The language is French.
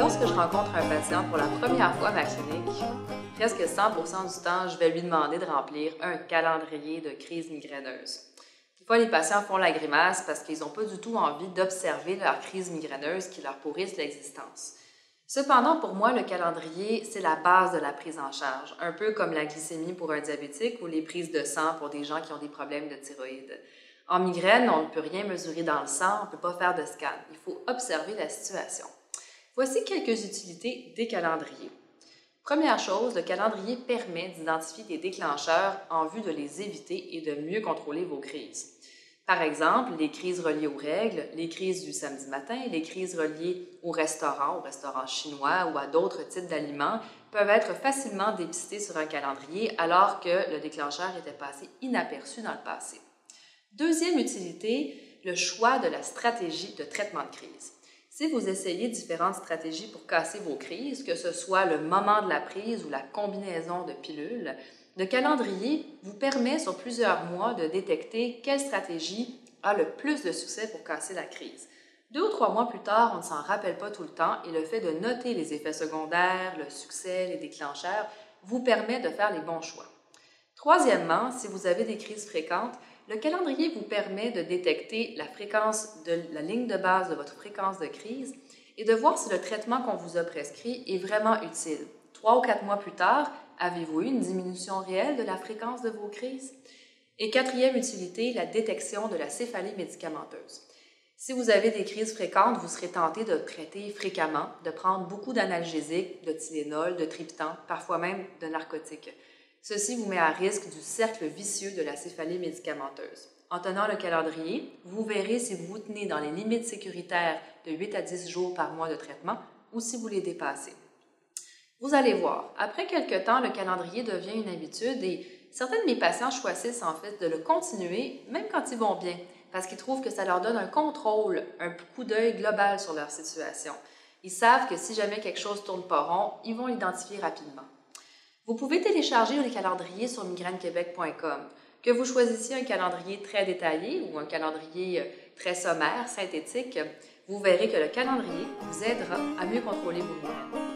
lorsque je rencontre un patient pour la première fois à ma clinique, presque 100% du temps, je vais lui demander de remplir un calendrier de crise migraineuse. Des fois, les patients font la grimace parce qu'ils n'ont pas du tout envie d'observer leur crise migraineuse qui leur pourrissent l'existence. Cependant, pour moi, le calendrier, c'est la base de la prise en charge, un peu comme la glycémie pour un diabétique ou les prises de sang pour des gens qui ont des problèmes de thyroïde. En migraine, on ne peut rien mesurer dans le sang, on ne peut pas faire de scan. Il faut observer la situation. Voici quelques utilités des calendriers. Première chose, le calendrier permet d'identifier des déclencheurs en vue de les éviter et de mieux contrôler vos crises. Par exemple, les crises reliées aux règles, les crises du samedi matin, les crises reliées au restaurant chinois ou à d'autres types d'aliments peuvent être facilement dépistées sur un calendrier alors que le déclencheur était passé inaperçu dans le passé. Deuxième utilité, le choix de la stratégie de traitement de crise. Si vous essayez différentes stratégies pour casser vos crises, que ce soit le moment de la prise ou la combinaison de pilules, le calendrier vous permet sur plusieurs mois de détecter quelle stratégie a le plus de succès pour casser la crise. 2 ou 3 mois plus tard, on ne s'en rappelle pas tout le temps et le fait de noter les effets secondaires, le succès, les déclencheurs vous permet de faire les bons choix. Troisièmement, si vous avez des crises fréquentes, le calendrier vous permet de détecter la fréquence de la ligne de base de votre fréquence de crise et de voir si le traitement qu'on vous a prescrit est vraiment utile. 3 ou 4 mois plus tard, avez-vous eu une diminution réelle de la fréquence de vos crises? Et quatrième utilité, la détection de la céphalie médicamenteuse. Si vous avez des crises fréquentes, vous serez tenté de traiter fréquemment, de prendre beaucoup d'analgésiques, de Tylenol, de triptan, parfois même de narcotiques. Ceci vous met à risque du cercle vicieux de la céphalie médicamenteuse. En tenant le calendrier, vous verrez si vous vous tenez dans les limites sécuritaires de 8 à 10 jours par mois de traitement ou si vous les dépassez. Vous allez voir, après quelque temps, le calendrier devient une habitude et certains de mes patients choisissent en fait de le continuer même quand ils vont bien parce qu'ils trouvent que ça leur donne un contrôle, un coup d'œil global sur leur situation. Ils savent que si jamais quelque chose tourne pas rond, ils vont l'identifier rapidement. Vous pouvez télécharger les calendriers sur migrainequebec.com. Que vous choisissiez un calendrier très détaillé ou un calendrier très sommaire, synthétique, vous verrez que le calendrier vous aidera à mieux contrôler vos migraines.